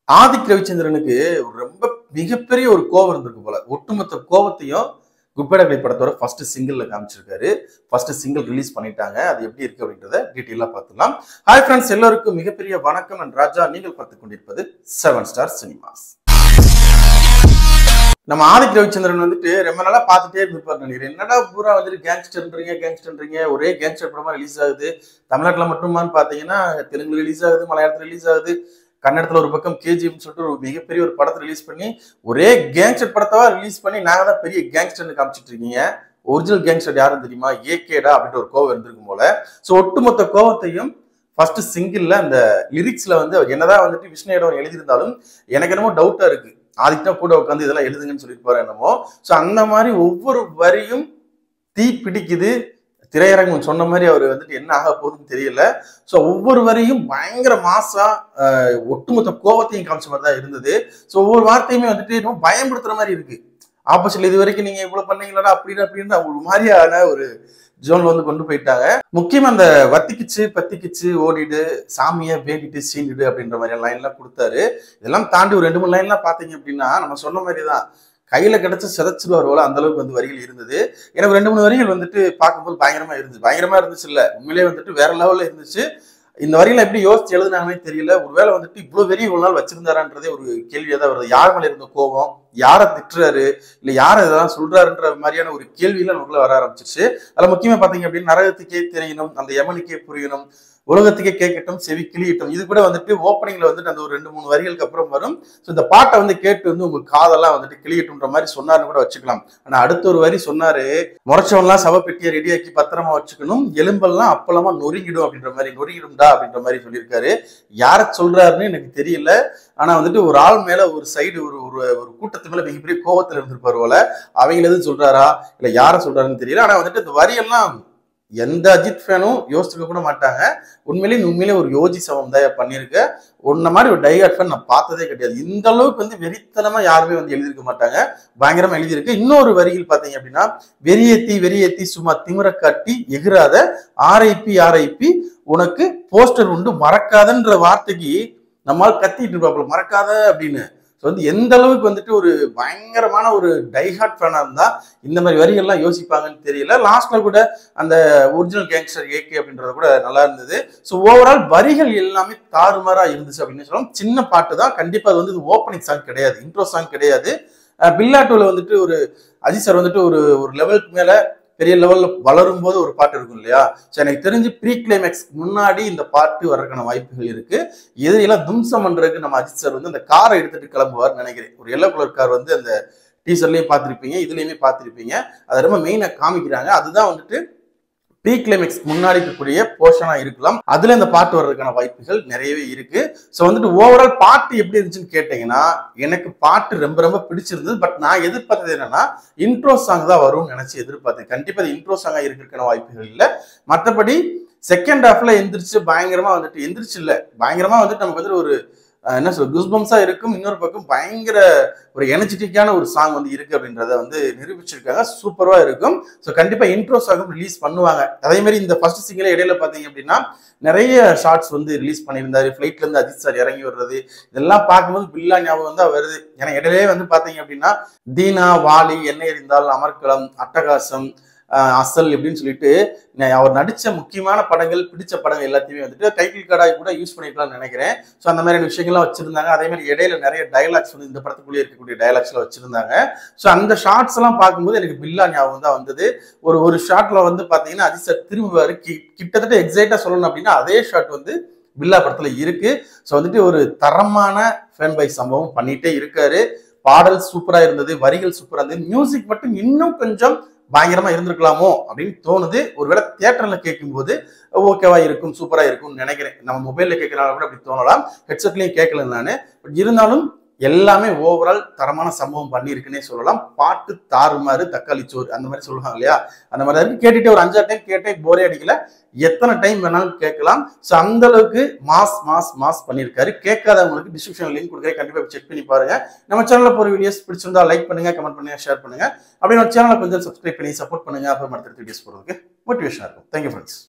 ஆதிக் ரவிச்சந்திரனுக்கு ரொம்ப மிகப்பெரிய ஒரு கோவம் இருந்திருக்கு போல. ஒட்டுமொத்த கோவத்தையும் குப்பேடகை படத்தோட ஃபர்ஸ்ட் சிங்கிள்ல காமிச்சிருக்காரு. ஃபர்ஸ்ட் சிங்கிள் ரிலீஸ் பண்ணிட்டாங்க. அது எப்படி இருக்கு அப்படின்றத டீட்டெயிலா பார்த்துலாம். ஹாய் ஃப்ரெண்ட்ஸ், எல்லாருக்கும் மிகப்பெரிய வணக்கம். நான் ராஜா. நீங்கள் பார்த்துக் கொண்டிருப்பது 7 ஸ்டார் சினிமாஸ். நம்ம ஆதிக் ரவிச்சந்திரன் வந்துட்டு ரொம்ப நாளா பார்த்துட்டே இருந்திருப்பாரு நினைக்கிறேன். என்னடா பூரா வந்துட்டு கேங்ஸ்டர்ன்றீங்க, ஒரே கேங்ஸ்டர் படமா ரிலீஸ் ஆகுது. தமிழ்நாட்டுல மட்டுமான்னு பாத்தீங்கன்னா தெலுங்குல ரிலீஸ் ஆகுது, மலையாளத்துல ரிலீஸ் ஆகுது, கன்னடத்துல ஒரு பக்கம் கேஜிஎம் சொல்லிட்டு ஒரு மிகப்பெரிய ஒரு படத்தை ரிலீஸ் பண்ணி ஒரே கேங்ஸ்டர் படத்தவா ரிலீஸ் பண்ணி நாங்க தான் பெரிய கேங்ஸ்டர்னு காமிச்சிட்டு இருக்கீங்க. ஒரிஜினல் கேங்ஸ்டர் யாரும் தெரியுமா? ஏகேடா அப்படின்ற ஒரு கோவம் இருந்திருக்கும் போல. சோ ஒட்டுமொத்த கோவத்தையும் ஃபர்ஸ்ட் சிங்கிள்ல அந்த லிரிக்ஸ்ல வந்து அவர் என்னதான் வந்துட்டு விஷ்ணுவிடம் எழுதியிருந்தாலும் எனக்கு என்னமோ டவுட்டா இருக்கு. ஆதித்யா கூட உட்காந்து இதெல்லாம் எழுதுங்கன்னு சொல்லியிருப்பாரு என்னமோ. சோ அந்த மாதிரி ஒவ்வொரு வரியும் தீ பிடிக்குது. திரையரங்கம் சொன்ன மாதிரி அவர் வந்துட்டு என்ன ஆக போகுதுன்னு தெரியல. சோ ஒவ்வொரு வரையும் பயங்கர மாசா ஒட்டுமொத்த கோவத்தையும் காமிச்ச மாதிரி தான் இருந்தது. சோ ஒவ்வொரு வார்த்தையுமே வந்துட்டு ரொம்ப பயன்படுத்துற மாதிரி இருக்கு. ஆப்போசிட்ல இது வரைக்கும் நீங்க இவ்வளவு பண்ணீங்களா அப்படின்னு ஒரு மாதிரியான ஒரு ஜோன்ல வந்து கொண்டு போயிட்டாங்க. முக்கியமா அந்த வத்திக்கிச்சு பத்திக்கிச்சு ஓடிடு, சாமியை வேடிட்டு சீண்டிடு அப்படின்ற மாதிரி லைன் எல்லாம் கொடுத்தாரு. இதெல்லாம் தாண்டி ஒரு 2-3 லைன் எல்லாம் பாத்தீங்க அப்படின்னா நம்ம சொன்ன மாதிரிதான் கையில கிடைச்ச சிதைச்சிடுவார் போல அந்த அளவுக்கு வந்து வரிகள் இருந்தது. எனக்கு 2-3 வரிகள் வந்துட்டு பார்க்கும்போது பயங்கரமா இருந்துச்சு இல்ல, உண்மையிலேயே வந்துட்டு வேற லெவல்ல இருந்துச்சு. இந்த வரியில எப்படி யோசிச்சு எழுதுனாங்கன்னே தெரியல. ஒருவேளை வந்துட்டு இவ்வளவு வெறி இவ்வளவு நாள் வச்சிருந்தாரான்றதே ஒரு கேள்வியா தான் வருது. யார் மேல இருந்த கோபம், யாரை திட்டுறாரு, இல்ல யாரை இதெல்லாம் சொல்றாருன்ற மாதிரியான ஒரு கேள்வியில நமக்குள்ள வர ஆரம்பிச்சிருச்சு. அதுல முக்கியமா பாத்தீங்க அப்படின்னு நரகத்துக்கே தெரியணும், அந்த யமனுக்கே புரியணும், உலகத்துக்கே கேட்கட்டும், செவி கிளியட்டும். இது கூட வந்துட்டு ஓப்பனிங்ல வந்துட்டு அந்த ஒரு 2-3 வரிகளுக்கு அப்புறம் வரும். ஸோ இந்த பாட்டை வந்து கேட்டு வந்து உங்க காதெல்லாம் வந்துட்டு கிளியட்டும்ன்ற மாதிரி சொன்னாருன்னு கூட வச்சுக்கலாம். ஆனா அடுத்த ஒரு வரி சொன்னாரு, முறைச்சவன்லாம் சவப்பெட்டியை ரெடியாக்கி பத்திரமா வச்சுக்கணும், எலும்பெல்லாம் அப்பளமா நொறுங்கிடும் அப்படின்ற மாதிரி, நொறுங்கிடும்டா அப்படின்ற மாதிரி சொல்லியிருக்காரு. யார சொல்றாருன்னு எனக்கு தெரியல. ஆனா வந்துட்டு ஒரு ஆள் மேல ஒரு சைடு ஒரு ஒரு கூட்டத்து மேல மிகப்பெரிய கோபத்துல இருந்திருப்பாரு போல. அவங்கள எதுவும் சொல்றாரா இல்ல யார சொல்றாருன்னு தெரியல. ஆனா வந்துட்டு இந்த வரியெல்லாம் எந்த அஜித் ஃபேனும் யோசிச்சுக்க கூட மாட்டாங்க. உண்மையிலே ஒரு யோஜி சமம் தான் பண்ணிருக்க. உன்ன மாதிரி ஒரு டைஹார்ட் ஃபேன் நான் பார்த்ததே கிடையாது. இந்த அளவுக்கு வந்து வெறித்தனமா யாருமே வந்து எழுதியிருக்க மாட்டாங்க. பயங்கரமா எழுதியிருக்கு. இன்னொரு வரிகள் பாத்தீங்க அப்படின்னா, வெறியேத்தி சும்மா திமிர காட்டி எகிராத, ஆர்ஐபி உனக்கு போஸ்டர் உண்டு மறக்காதன்ற வார்த்தைக்கு நம்மால் கத்திட்டு இருப்பாப்புல, மறக்காத அப்படின்னு. வந்து எந்த அளவுக்கு வந்துட்டு ஒரு பயங்கரமான ஒரு டைஹார்ட் ஃபேனா இருந்தா இந்த மாதிரி வரிகள்லாம் யோசிப்பாங்கன்னு தெரியல. லாஸ்ட்ல கூட அந்த ஒரிஜினல் கேங்ஸ்டர் ஏகே அப்படின்றது கூட நல்லா இருந்தது. ஸோ ஓவரால் வரிகள் எல்லாமே தாறுமாறா இருந்துச்சு அப்படின்னு சொல்லலாம். சின்ன பாட்டு தான், கண்டிப்பா அது வந்து ஓப்பனிங் சாங் கிடையாது, இன்ட்ரோ சாங் கிடையாது. பில்லாட்டோல வந்துட்டு ஒரு அஜித் சார் வந்துட்டு ஒரு ஒரு லெவலுக்கு மேல பெரிய லெவல்ல வளரும் போது ஒரு பாட்டு இருக்கும் இல்லையா? ஸோ எனக்கு தெரிஞ்சு ப்ரீ கிளைமேக்ஸ் முன்னாடி இந்த பாட்டு வர்றதுக்கான வாய்ப்புகள் இருக்கு. எதிரெல்லாம் தும்சம் பண்றதுக்கு நம்ம அஜித் சார் வந்து அந்த காரை எடுத்துட்டு கிளம்புவார்னு நினைக்கிறேன். ஒரு எல்லோ கலர் கார் வந்து அந்த டீசர்லயும் பார்த்திருப்பீங்க, இதுலயுமே பார்த்திருப்பீங்க. அதை ரொம்ப மெயினா காமிக்கிறாங்க. அதுதான் வந்துட்டு ப்ரீ கிளைமேக்ஸ் முன்னாடி இருக்கக்கூடிய போர்ஷனா இருக்கலாம். அதுல இந்த பாட்டு வர்றதுக்கான வாய்ப்புகள் நிறையவே இருக்கு. ஸோ வந்துட்டு ஓவரால் பாட்டு எப்படி இருந்துச்சுன்னு கேட்டீங்கன்னா, எனக்கு பாட்டு ரொம்ப பிடிச்சிருந்தது. பட் நான் எதிர்பார்த்தது என்னன்னா, இன்ட்ரோ சாங் தான் வரும்னு நினைச்சு எதிர்பார்த்தேன். கண்டிப்பா அது இன்ட்ரோ சாங்கா இருக்கிறதுக்கான வாய்ப்புகள் இல்லை. மற்றபடி செகண்ட் ஹாஃப்ல எந்திரிச்சு பயங்கரமா வந்துட்டு எந்திரிச்சு இல்ல, பயங்கரமா வந்துட்டு நமக்கு வந்து ஒரு என்ன சொல்ற குஸ்பம்ஸா இருக்கும். இன்னொரு பக்கம் பயங்கர ஒரு எனர்ஜெட்டிக்கான ஒரு சாங் வந்து இருக்கு அப்படின்றத வந்து நிரூபிச்சிருக்காங்க. சூப்பரா இருக்கும். ஸோ கண்டிப்பா இன்ட்ரோ சாங்கும் ரிலீஸ் பண்ணுவாங்க. அதே மாதிரி இந்த ஃபர்ஸ்ட் சிங்கிள் இடையில பாத்தீங்க அப்படின்னா நிறைய ஷார்ட்ஸ் வந்து ரிலீஸ் பண்ணியிருந்தாரு. ஃபிளைட்ல இருந்து அஜித் சார் இறங்கி வர்றது இதெல்லாம் பார்க்கும்போது பில்லா ஞாபகம் தான் வருது. ஏன்னா இடையிலே வந்து பாத்தீங்க அப்படின்னா தீனா, வாலி, என்ன எறிந்தால், அமர்க்களம், அட்டகாசம், அசல் எப்படின்னு சொல்லிட்டு அவர் நடிச்ச முக்கியமான படங்கள், பிடிச்ச படங்கள் எல்லாத்தையுமே வந்துட்டு டைட்டில் கார்டாக கூட யூஸ் பண்ணிக்கலாம்னு நினைக்கிறேன். ஸோ அந்த மாதிரியான விஷயங்கள்லாம் வச்சிருந்தாங்க. அதே மாதிரி இடையில நிறைய டயலாக்ஸ் வந்து இந்த படத்துக்குள்ளேயே இருக்கக்கூடிய டயலாக்ஸ்லாம் வச்சிருந்தாங்க. ஸோ அந்த ஷார்ட்ஸ் எல்லாம் பார்க்கும்போது எனக்கு பில்லா ஞாபகம் தான் வந்தது. ஒரு ஷார்ட்ல வந்து பாத்தீங்கன்னா அஜித் சார் திரும்புவாரு. கிட்டத்தட்ட எக்ஸைட்டா சொல்லணும் அப்படின்னா அதே ஷாட் வந்து பில்லா படத்துல இருக்கு. ஸோ வந்துட்டு ஒரு தரமான ஃபேன் பை சம்பவம் பண்ணிட்டே இருக்காரு. பாடல் சூப்பரா இருந்தது, வரிகள் சூப்பரா இருந்தது, மியூசிக் மட்டும் இன்னும் கொஞ்சம் பயங்கரமா இருந்திருக்கலாமோ அப்படின்னு தோணுது. ஒருவேளை தியேட்டர்ல கேட்கும் போது ஓகேவா இருக்கும், சூப்பரா இருக்கும்னு நினைக்கிறேன். நம்ம மொபைல்ல கேட்கறனால கூட அப்படி தோணலாம். ஹெட்செட்லயும் கேட்கல நானு. பட் இருந்தாலும் எல்லாமே ஓவரால் தரமான சம்பவம் பண்ணியிருக்குன்னே சொல்லலாம். பாட்டு தாறுமாறு, தக்காளி சோறு அந்த மாதிரி சொல்லுவாங்க இல்லையா? அந்த மாதிரி இருக்கு. கேட்டுட்டு ஒரு 5-6 டைம் கேட்டே போரே அடிக்கல. எத்தனை டைம் வேணாலும் கேட்கலாம். ஸோ அந்த அளவுக்கு மாஸ் பண்ணியிருக்காரு. கேட்காதவங்களுக்கு டிஸ்கிரிப்ஷன் லிங்க் கொடுக்குறேன், கண்டிப்பா செக் பண்ணி பாருங்க. நம்ம சேனல்ல போற வீடியோஸ் பிடிச்சிருந்தா லைக் பண்ணுங்க, கமெண்ட் பண்ணுங்க, ஷேர் பண்ணுங்க. அப்படியே நம்ம சேனலை கொஞ்சம் சப்ஸ்கிரைப் பண்ணி சப்போர்ட் பண்ணுங்க. அப்புறம் அடுத்த வீடியோஸ் போறதுக்கு மோட்டிவேஷனா இருக்கும். Thank you friends.